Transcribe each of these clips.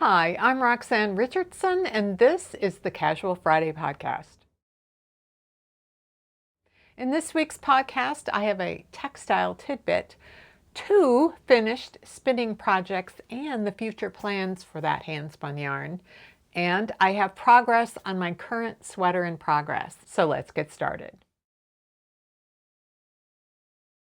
Hi, I'm Roxanne Richardson, and this is the Casual Friday podcast. In this week's podcast, I have a textile tidbit, two finished spinning projects, and the future plans for that handspun yarn. And I have progress on my current sweater in progress. So let's get started.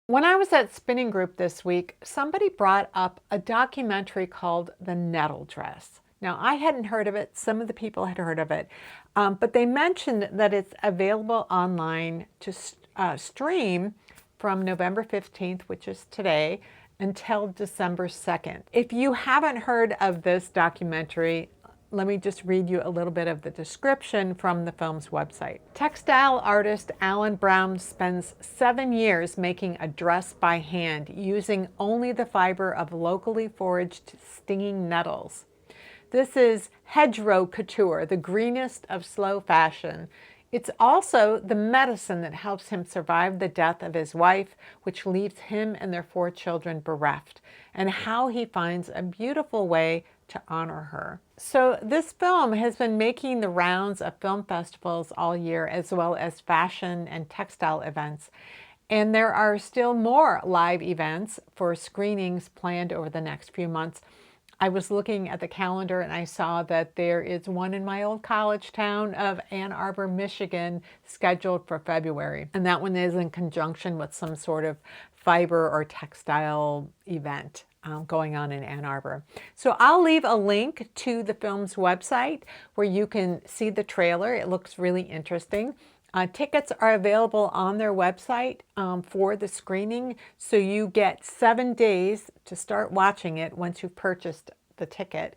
When I was at Spinning Group this week, somebody brought up a documentary called The Nettle Dress. Now, I hadn't heard of it. Some of the people had heard of it, but they mentioned that it's available online to stream from November 15th, which is today, until December 2nd. If you haven't heard of this documentary, let me just read you a little bit of the description from the film's website. Textile artist Alan Brown spends 7 years making a dress by hand using only the fiber of locally foraged stinging nettles. This is hedgerow couture, the greenest of slow fashion. It's also the medicine that helps him survive the death of his wife, which leaves him and their 4 children bereft, and how he finds a beautiful way to honor her. So this film has been making the rounds of film festivals all year, as well as fashion and textile events. And there are still more live events for screenings planned over the next few months. I was looking at the calendar and I saw that there is one in my old college town of Ann Arbor, Michigan, scheduled for February. And that one is in conjunction with some sort of fiber or textile event going on in Ann Arbor. So I'll leave a link to the film's website where you can see the trailer. It looks really interesting. Tickets are available on their website for the screening, so you get 7 days to start watching it once you've purchased the ticket.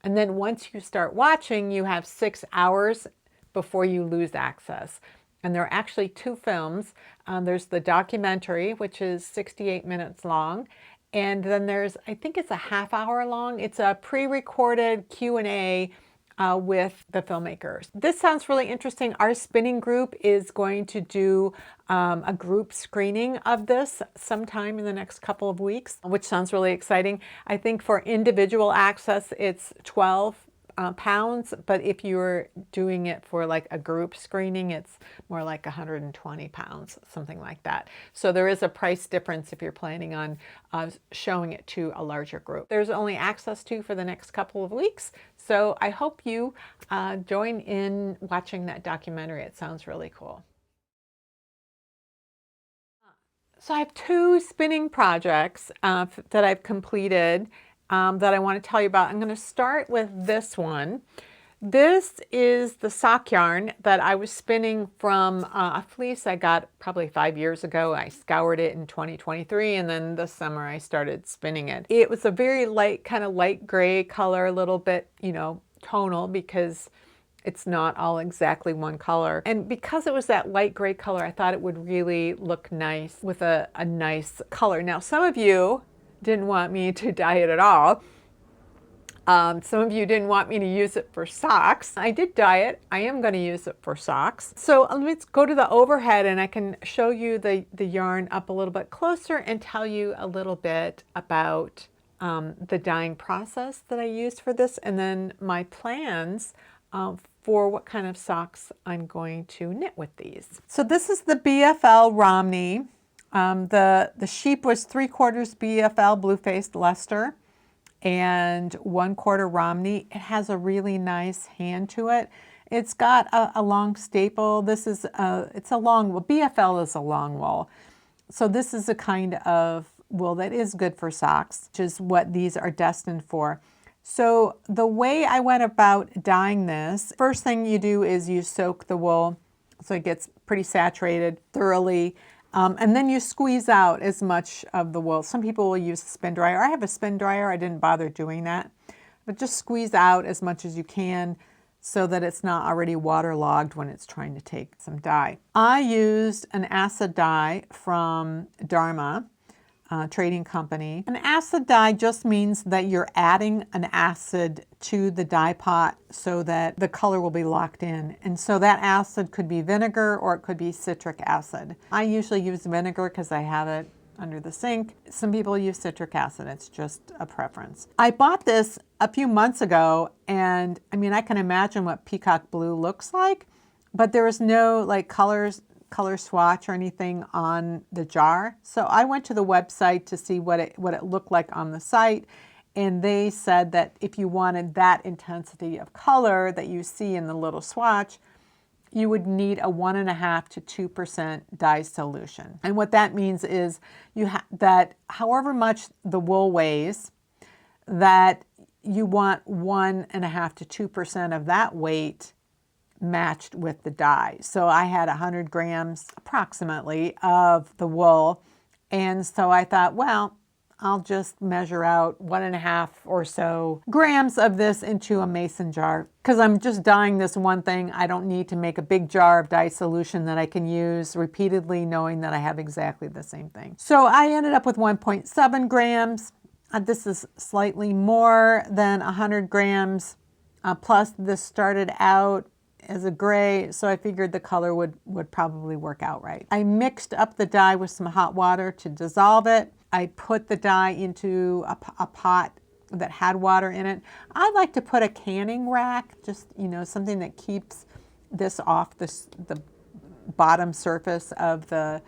And then once you start watching, you have 6 hours before you lose access. And there are actually 2 films. There's the documentary, which is 68 minutes long, and then there's, I think it's a half-hour long. It's a pre-recorded Q&A with the filmmakers. This sounds really interesting. Our spinning group is going to do a group screening of this sometime in the next couple of weeks, which sounds really exciting. I think for individual access, it's 12 pounds, but if you're doing it for like a group screening, it's more like 120 pounds, something like that. So there is a price difference if you're planning on showing it to a larger group. There's only access to for the next couple of weeks, so I hope you join in watching that documentary. It sounds really cool. So I have 2 spinning projects that I've completed that I want to tell you about. I'm going to start with this one. This is the sock yarn that I was spinning from a fleece I got probably 5 years ago. I scoured it in 2023, and then this summer I started spinning it. It was a very light, kind of light gray color, a little bit, tonal, because it's not all exactly one color. And because it was that light gray color, I thought it would really look nice with a nice color. Now, some of you didn't want me to dye it at all. Some of you didn't want me to use it for socks. I did dye it. I am going to use it for socks. So let's go to the overhead and I can show you the yarn up a little bit closer and tell you a little bit about the dyeing process that I used for this, and then my plans for what kind of socks I'm going to knit with these. So this is the BFL Romney. The sheep was 3/4 BFL blue-faced Leicester and 1/4 Romney. It has a really nice hand to it. It's got a long staple. This is it's a long wool. BFL is a long wool. So this is a kind of wool that is good for socks, which is what these are destined for. So the way I went about dyeing this, first thing you do is you soak the wool so it gets pretty saturated thoroughly. And then you squeeze out as much of the wool. Some people will use a spin dryer. I have a spin dryer. I didn't bother doing that. But just squeeze out as much as you can so that it's not already waterlogged when it's trying to take some dye. I used an acid dye from Dharma Trading Company. An acid dye just means that you're adding an acid to the dye pot so that the color will be locked in. And so that acid could be vinegar or it could be citric acid. I usually use vinegar because I have it under the sink. Some people use citric acid. It's just a preference. I bought this a few months ago, and I mean, I can imagine what Peacock Blue looks like, but there was no like color swatch or anything on the jar. So I went to the website to see what it looked like on the site, and they said that if you wanted that intensity of color that you see in the little swatch, you would need a 1.5 to 2% dye solution. And what that means is that however much the wool weighs, that you want 1.5 to 2% of that weight matched with the dye. So I had 100 grams approximately of the wool. And so I thought, well, I'll just measure out 1.5 or so grams of this into a mason jar. Because I'm just dyeing this one thing, I don't need to make a big jar of dye solution that I can use repeatedly, knowing that I have exactly the same thing. So I ended up with 1.7 grams. This is slightly more than 100 grams. Plus this started out as a gray, so I figured the color would probably work out right. I mixed up the dye with some hot water to dissolve it. I put the dye into a pot that had water in it. I like to put a canning rack, just, you know, something that keeps this off the bottom surface of the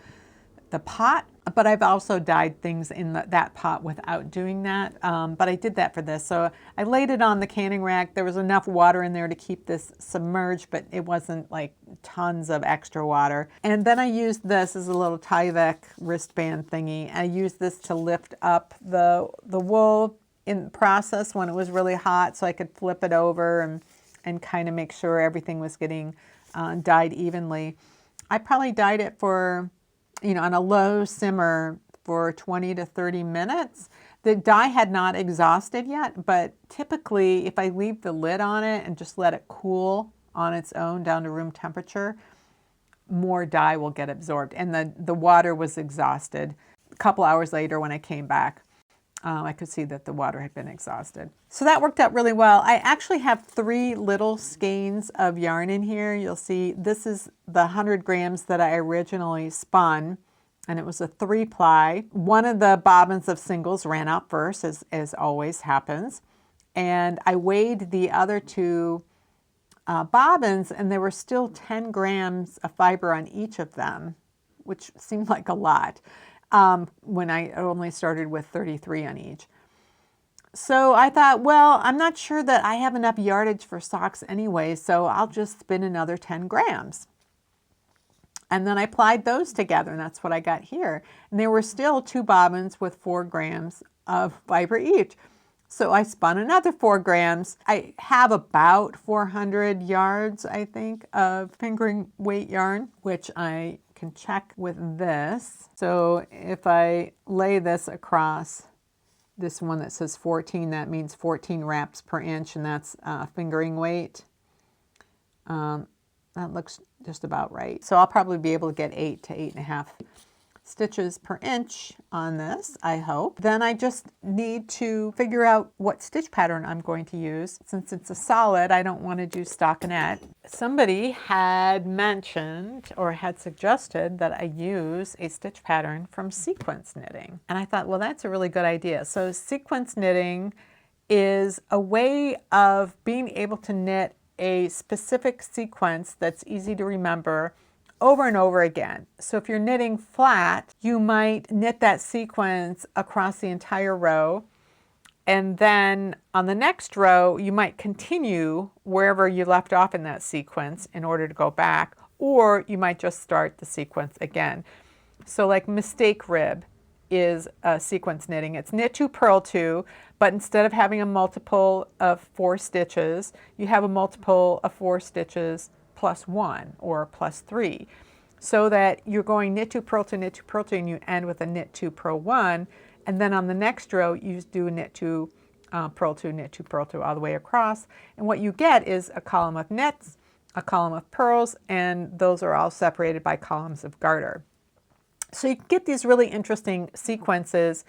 pot. But I've also dyed things in that pot without doing that. But I did that for this. So I laid it on the canning rack. There was enough water in there to keep this submerged, but it wasn't like tons of extra water. And then I used this as a little Tyvek wristband thingy. I used this to lift up the wool in the process when it was really hot, so I could flip it over and kind of make sure everything was getting dyed evenly. I probably dyed it for, you know, on a low simmer for 20 to 30 minutes. The dye had not exhausted yet, but typically if I leave the lid on it and just let it cool on its own down to room temperature, more dye will get absorbed. And the water was exhausted. A couple hours later when I came back, I could see that the water had been exhausted. So that worked out really well. I actually have 3 little skeins of yarn in here. You'll see this is the 100 grams that I originally spun, and it was a 3-ply. One of the bobbins of singles ran out first, as always happens. And I weighed the other 2 bobbins, and there were still 10 grams of fiber on each of them, which seemed like a lot. When I only started with 33 on each. So I thought, well, I'm not sure that I have enough yardage for socks anyway, so I'll just spin another 10 grams. And then I plied those together, and that's what I got here. And there were still 2 bobbins with 4 grams of fiber each. So I spun another 4 grams. I have about 400 yards, I think, of fingering weight yarn, which I can check with this. So if I lay this across this one that says 14, that means 14 wraps per inch, and that's fingering weight. That looks just about right. So I'll probably be able to get 8 to 8.5 stitches per inch on this, I hope. Then I just need to figure out what stitch pattern I'm going to use. Since it's a solid, I don't want to do stockinette. Somebody had mentioned or had suggested that I use a stitch pattern from sequence knitting. And I thought, well, that's a really good idea. So sequence knitting is a way of being able to knit a specific sequence that's easy to remember over and over again. So if you're knitting flat, you might knit that sequence across the entire row, and then on the next row you might continue wherever you left off in that sequence in order to go back, or you might just start the sequence again. So like mistake rib is sequence knitting. It's knit 2, purl 2, but instead of having a multiple of 4 stitches, you have a multiple of 4 stitches plus 1 or plus 3, so that you're going knit 2, purl 2, knit 2, purl 2, and you end with a knit 2, purl 1, and then on the next row you do knit 2, purl 2, knit 2, purl 2 all the way across, and what you get is a column of knits, a column of purls, and those are all separated by columns of garter. So you get these really interesting sequences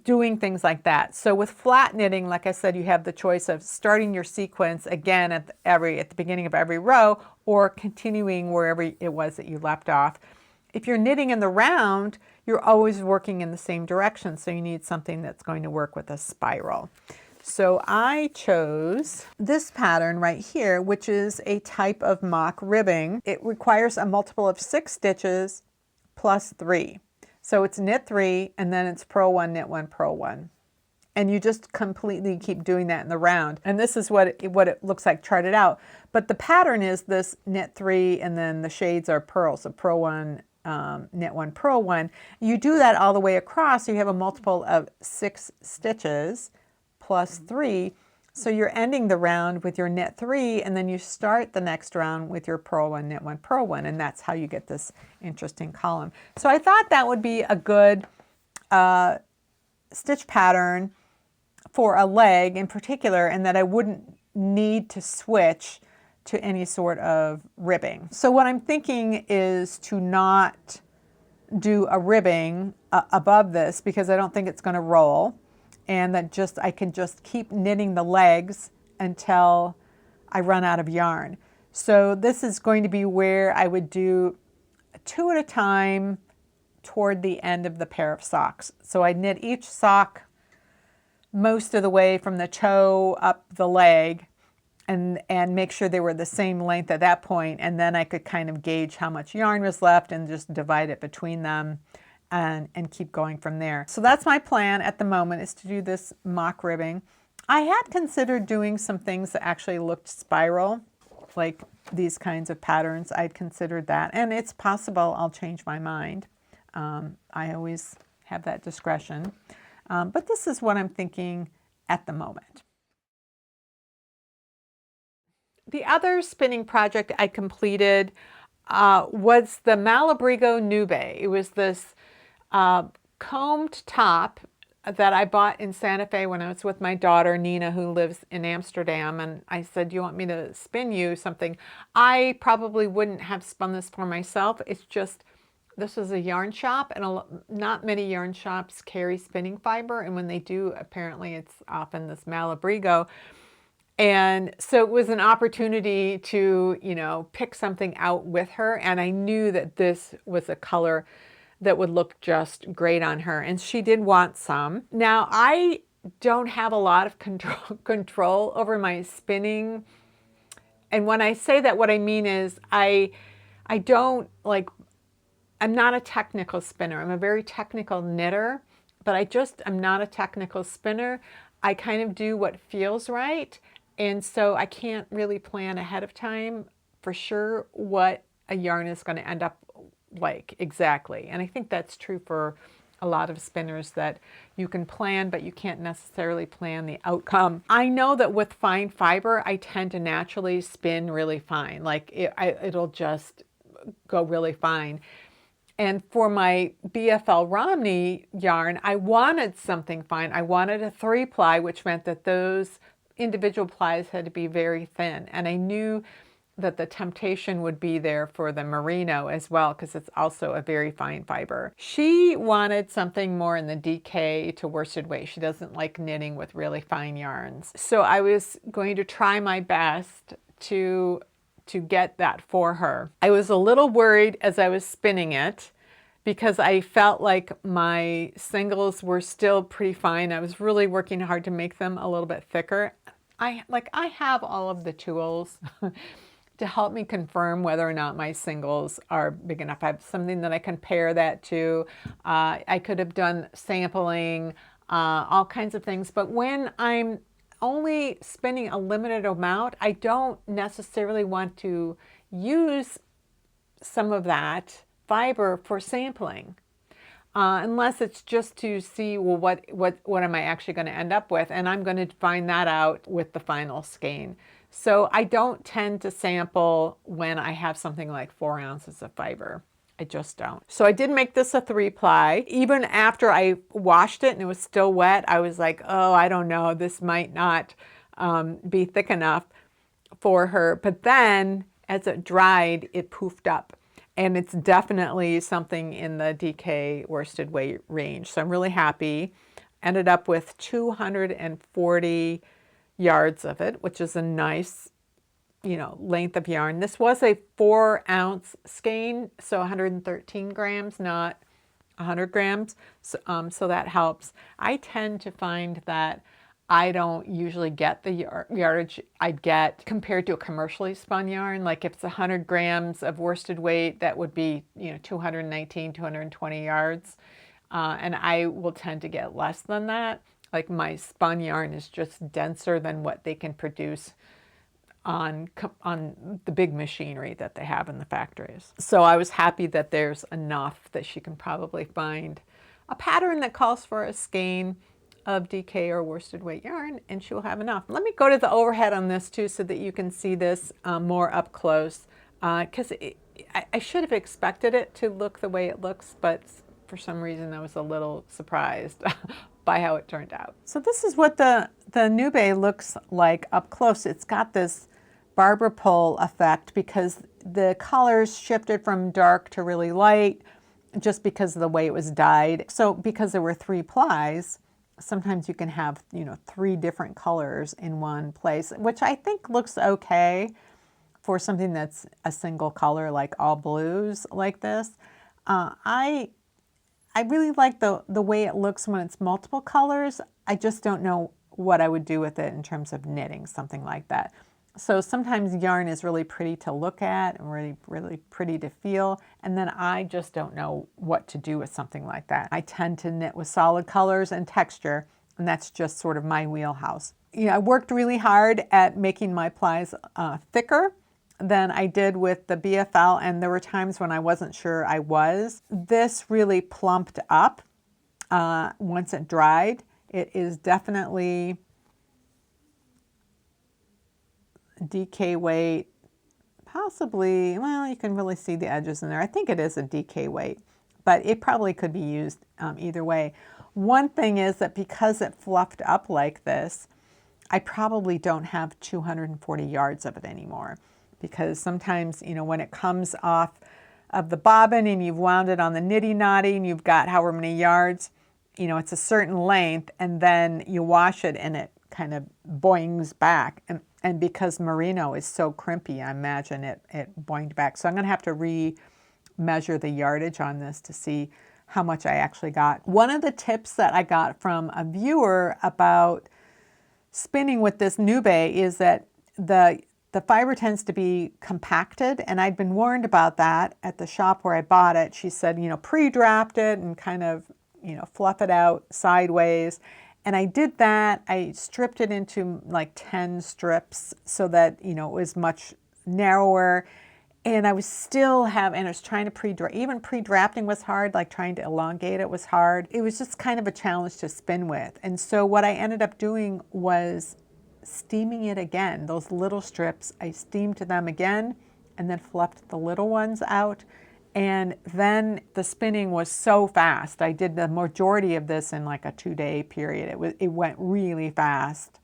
doing things like that. So with flat knitting, like I said, you have the choice of starting your sequence again at the beginning of every row, or continuing wherever it was that you left off. If you're knitting in the round, you're always working in the same direction, so you need something that's going to work with a spiral. So I chose this pattern right here, which is a type of mock ribbing. It requires a multiple of 6 stitches plus 3. So it's knit 3 and then it's purl 1, knit 1, purl 1. And you just completely keep doing that in the round. And this is what it looks like charted out. But the pattern is this knit 3 and then the shades are purl. So purl 1, knit 1, purl 1. You do that all the way across. So you have a multiple of 6 stitches plus 3. So you're ending the round with your knit 3 and then you start the next round with your purl 1, knit 1, purl 1. And that's how you get this interesting column. So I thought that would be a good stitch pattern for a leg in particular, and that I wouldn't need to switch to any sort of ribbing. So what I'm thinking is to not do a ribbing above this because I don't think it's going to roll, and that I can just keep knitting the legs until I run out of yarn. So this is going to be where I would do 2 at a time toward the end of the pair of socks. So I knit each sock most of the way from the toe up the leg and make sure they were the same length at that point, and then I could kind of gauge how much yarn was left and just divide it between them and keep going from there. So that's my plan at the moment, is to do this mock ribbing. I had considered doing some things that actually looked spiral, like these kinds of patterns. I'd considered that, and it's possible I'll change my mind. I always have that discretion. But this is what I'm thinking at the moment. The other spinning project I completed was the Malagbrigo Nube. It was this combed top that I bought in Santa Fe when I was with my daughter Nina, who lives in Amsterdam, and I said, "Do you want me to spin you something?" I probably wouldn't have spun this for myself. It's just, this is a yarn shop, and not many yarn shops carry spinning fiber, and when they do, apparently it's often this Malagbrigo. And so it was an opportunity to, you know, pick something out with her, and I knew that this was a color that would look just great on her, and she did want some. Now, I don't have a lot of control over my spinning, and when I say that, what I mean is I don't like, I'm not a technical spinner. I'm a very technical knitter, but I'm not a technical spinner. I kind of do what feels right. And so I can't really plan ahead of time for sure what a yarn is going to end up like exactly. And I think that's true for a lot of spinners, that you can plan, but you can't necessarily plan the outcome. I know that with fine fiber, I tend to naturally spin really fine. Like it'll just go really fine. And for my BFL Romney yarn, I wanted something fine. I wanted a 3-ply, which meant that those individual plies had to be very thin. And I knew that the temptation would be there for the merino as well, because it's also a very fine fiber. She wanted something more in the DK to worsted weight. She doesn't like knitting with really fine yarns. So I was going to try my best to get that for her. I was a little worried as I was spinning it because I felt like my singles were still pretty fine. I was really working hard to make them a little bit thicker. I have all of the tools to help me confirm whether or not my singles are big enough. I have something that I compare that to. I could have done sampling, all kinds of things, but when I'm only spinning a limited amount, I don't necessarily want to use some of that fiber for sampling, unless it's just to see, well, what am I actually going to end up with, and I'm going to find that out with the final skein. So I don't tend to sample when I have something like 4 ounces of fiber. I just don't. So I did make this a 3-ply. Even after I washed it and it was still wet, I was like, oh, I don't know, this might not be thick enough for her. But then as it dried, it poofed up. And it's definitely something in the DK worsted weight range. So I'm really happy. Ended up with 240 yards of it, which is a nice, you know, length of yarn. This was a 4-ounce skein, so 113 grams, not 100 grams, so that helps. I tend to find that I don't usually get the yardage I'd get compared to a commercially spun yarn. Like if it's 100 grams of worsted weight, that would be 219, 220 yards. And I will tend to get less than that. Like my spun yarn is just denser than what they can produce on the big machinery that they have in the factories. So I was happy that there's enough that she can probably find a pattern that calls for a skein of DK or worsted weight yarn, and she will have enough. Let me go to the overhead on this too so that you can see this more up close, because I should have expected it to look the way it looks, but for some reason I was a little surprised by how it turned out. So this is what the Nube looks like up close. It's got this barber pole effect because the colors shifted from dark to really light just because of the way it was dyed. So because there were 3 plies, sometimes you can have 3 different colors in one place, which I think looks okay for something that's a single color, like all blues like this. I really like the way it looks when it's multiple colors. I just don't know what I would do with it in terms of knitting, something like that. So sometimes yarn is really pretty to look at and really, really pretty to feel. And then I just don't know what to do with something like that. I tend to knit with solid colors and texture, and that's just sort of my wheelhouse. I worked really hard at making my plies thicker than I did with the BFL, and there were times when I wasn't sure I was. This really plumped up once it dried. It is definitely DK weight, possibly, well, you can really see the edges in there. I think it is a DK weight, but it probably could be used either way. One thing is that because it fluffed up like this, I probably don't have 240 yards of it anymore, because sometimes, when it comes off of the bobbin and you've wound it on the nitty knotty and you've got however many yards, it's a certain length, and then you wash it and it kind of boings back. And because merino is so crimpy, I imagine it boinged back. So I'm going to have to re-measure the yardage on this to see how much I actually got. One of the tips that I got from a viewer about spinning with this Nube is that the fiber tends to be compacted, and I'd been warned about that at the shop where I bought it. She said, pre-draft it and kind of, fluff it out sideways. And I did that. I stripped it into like 10 strips so that, it was much narrower. And I was still and I was trying to even pre-drafting was hard, like trying to elongate it was hard. It was just kind of a challenge to spin with. And so what I ended up doing was steaming it again. Those little strips, I steamed them again and then fluffed the little ones out. And then the spinning was so fast. I did the majority of this in like a 2-day period. It went really fast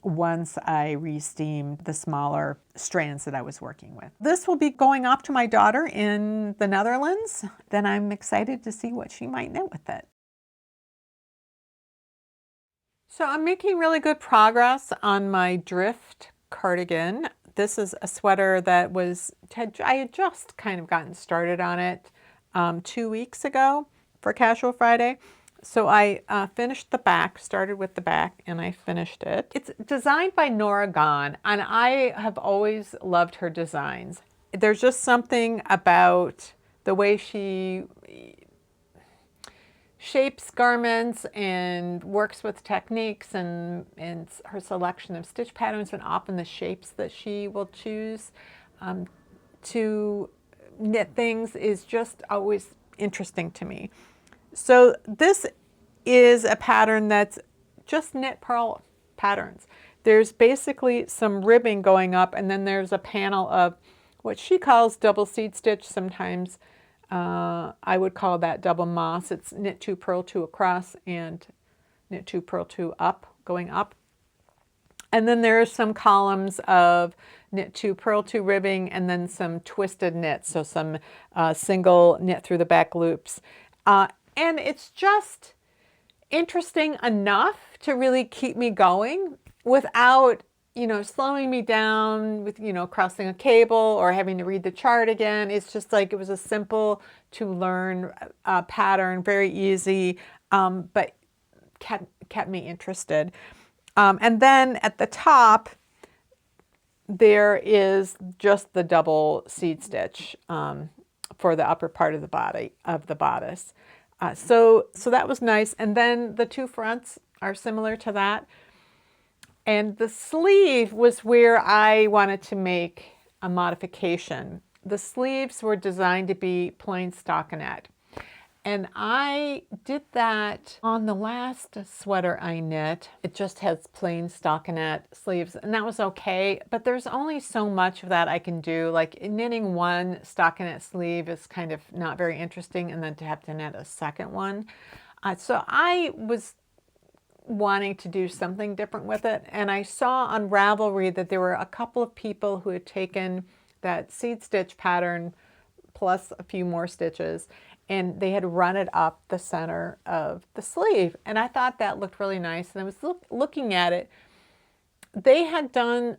once I re-steamed the smaller strands that I was working with. This will be going off to my daughter in the Netherlands. Then I'm excited to see what she might knit with it. So I'm making really good progress on my drift cardigan. This is a sweater that I had just kind of gotten started on it 2 weeks ago for Casual Friday. So I finished the back, started with the back, and I finished it. It's designed by Nora Gahn, and I have always loved her designs. There's just something about the way she shapes garments and works with techniques and her selection of stitch patterns, and often the shapes that she will choose to knit things is just always interesting to me. So this is a pattern that's just knit purl patterns. There's basically some ribbing going up, and then there's a panel of what she calls double seed stitch. Sometimes I would call that double moss. It's knit 2, purl 2 across and knit 2, purl 2 up, going up. And then there's some columns of knit 2, purl 2 ribbing, and then some twisted knits, so some single knit through the back loops. And it's just interesting enough to really keep me going without, slowing me down with, crossing a cable or having to read the chart again. It's just like it was a simple to learn pattern, very easy, but kept me interested. And then at the top, there is just the double seed stitch for the upper part of the body of the bodice. So that was nice. And then the two fronts are similar to that. And the sleeve was where I wanted to make a modification. The sleeves were designed to be plain stockinette. And I did that on the last sweater I knit. It just has plain stockinette sleeves, and that was okay. But there's only so much of that I can do. Like knitting one stockinette sleeve is kind of not very interesting, and then to have to knit a second one. So I was wanting to do something different with it, and I saw on Ravelry that there were a couple of people who had taken that seed stitch pattern plus a few more stitches, and they had run it up the center of the sleeve, and I thought that looked really nice. And I was looking at it. They had done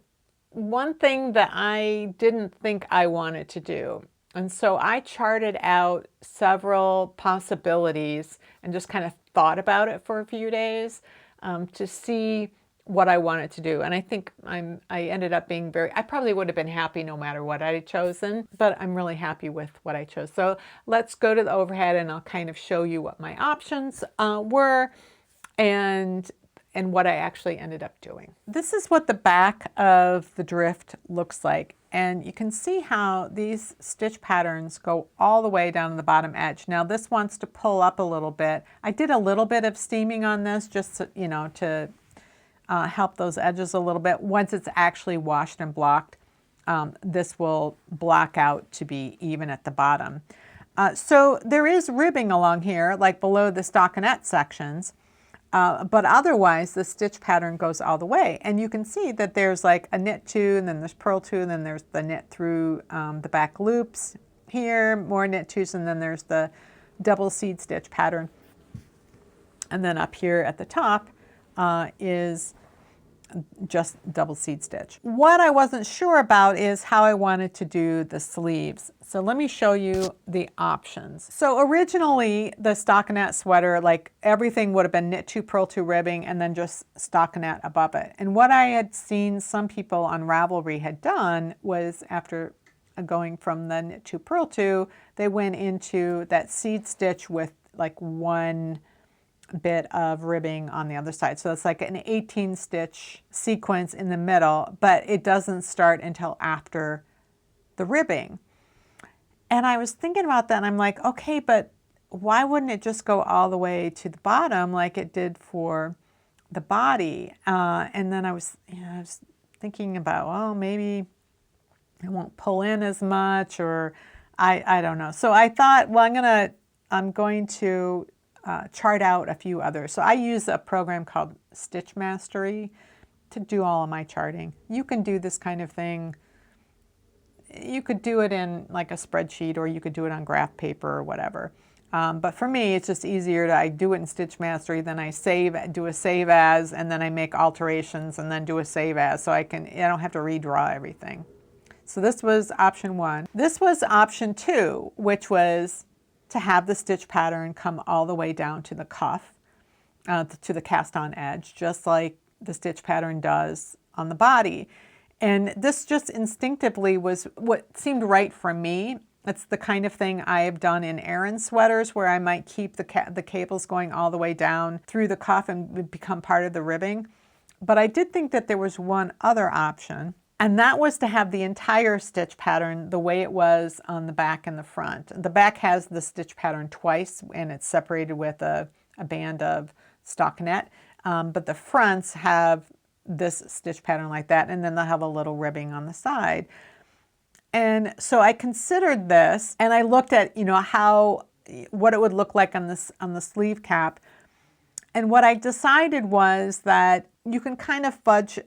one thing that I didn't think I wanted to do, and so I charted out several possibilities and just kind of thought about it for a few days to see what I wanted to do. And I think I ended up being I probably would have been happy no matter what I had chosen, but I'm really happy with what I chose. So let's go to the overhead and I'll kind of show you what my options were and what I actually ended up doing. This is what the back of the drift looks like. And you can see how these stitch patterns go all the way down to the bottom edge. Now this wants to pull up a little bit. I did a little bit of steaming on this just to help those edges a little bit. Once it's actually washed and blocked, this will block out to be even at the bottom. So there is ribbing along here, like below the stockinette sections. But otherwise, the stitch pattern goes all the way. And you can see that there's like a knit two, and then there's purl two, and then there's the knit through the back loops here, more knit twos, and then there's the double seed stitch pattern. And then up here at the top is just double seed stitch. What I wasn't sure about is how I wanted to do the sleeves. So let me show you the options. So originally the stockinette sweater, like everything would have been knit two, purl two ribbing, and then just stockinette above it. And what I had seen some people on Ravelry had done was, after going from the knit two, purl two, they went into that seed stitch with like one bit of ribbing on the other side. So it's like an 18 stitch sequence in the middle, but it doesn't start until after the ribbing. And I was thinking about that, and I'm like, okay, but why wouldn't it just go all the way to the bottom like it did for the body? And then I was thinking about, well, maybe it won't pull in as much, or I don't know. So I thought, well, I'm going to chart out a few others. So I use a program called Stitch Mastery to do all of my charting. You can do this kind of thing. You could do it in like a spreadsheet, or you could do it on graph paper or whatever. But for me, it's just easier to, I do it in Stitch Mastery, then I do a save as, and then I make alterations and then do a save as, so I don't have to redraw everything. So this was option one. This was option two, which was to have the stitch pattern come all the way down to the cuff, to the cast on edge, just like the stitch pattern does on the body. And this just instinctively was what seemed right for me. It's the kind of thing I have done in Aran sweaters, where I might keep the cables going all the way down through the cuff and become part of the ribbing. But I did think that there was one other option, and that was to have the entire stitch pattern the way it was on the back and the front. The back has the stitch pattern twice, and it's separated with a band of stockinette, but the fronts have this stitch pattern like that, and then they'll have a little ribbing on the side. And so I considered this, and I looked at what it would look like on the sleeve cap. And what I decided was that you can kind of fudge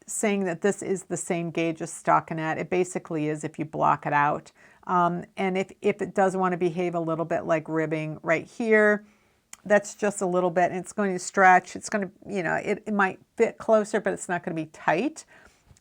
saying that this is the same gauge as stockinette. It basically is if you block it out. And if it does want to behave a little bit like ribbing right here, That's just a little bit, and it's going to stretch. It's going to, you know, it might fit closer, but it's not going to be tight.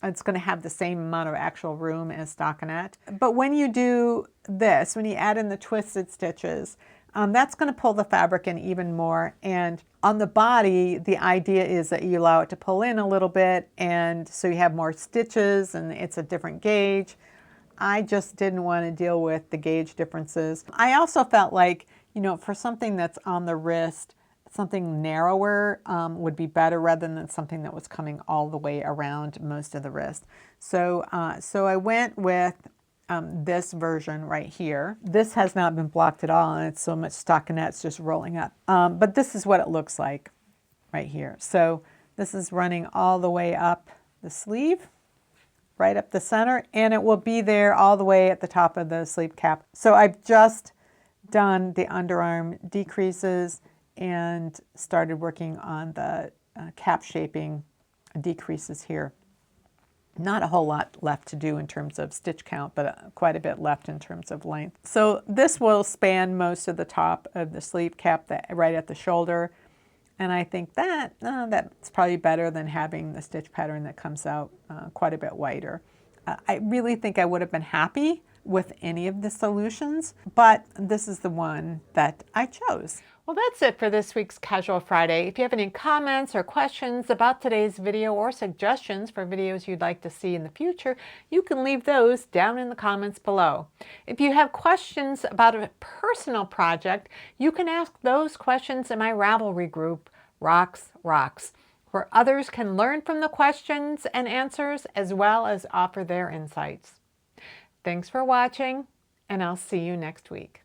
It's going to have the same amount of actual room as stockinette. But when you do this, when you add in the twisted stitches, that's going to pull the fabric in even more. And on the body, the idea is that you allow it to pull in a little bit, and so you have more stitches and it's a different gauge. I just didn't want to deal with the gauge differences. I also felt like, you know, for something that's on the wrist, something narrower would be better rather than something that was coming all the way around most of the wrist. So, so I went with this version right here. This has not been blocked at all, and it's so much stockinette, it's just rolling up. But this is what it looks like right here. So this is running all the way up the sleeve, right up the center, and it will be there all the way at the top of the sleeve cap. So I've just done the underarm decreases and started working on the cap shaping decreases here. Not a whole lot left to do in terms of stitch count, but quite a bit left in terms of length. So this will span most of the top of the sleeve cap, right at the shoulder. And I think that that's probably better than having the stitch pattern that comes out quite a bit wider. I really think I would have been happy with any of the solutions, but this is the one that I chose. Well, that's it for this week's Casual Friday. If you have any comments or questions about today's video or suggestions for videos you'd like to see in the future, you can leave those down in the comments below. If you have questions about a personal project, you can ask those questions in my Ravelry group, Rocks, where others can learn from the questions and answers as well as offer their insights. Thanks for watching, and I'll see you next week.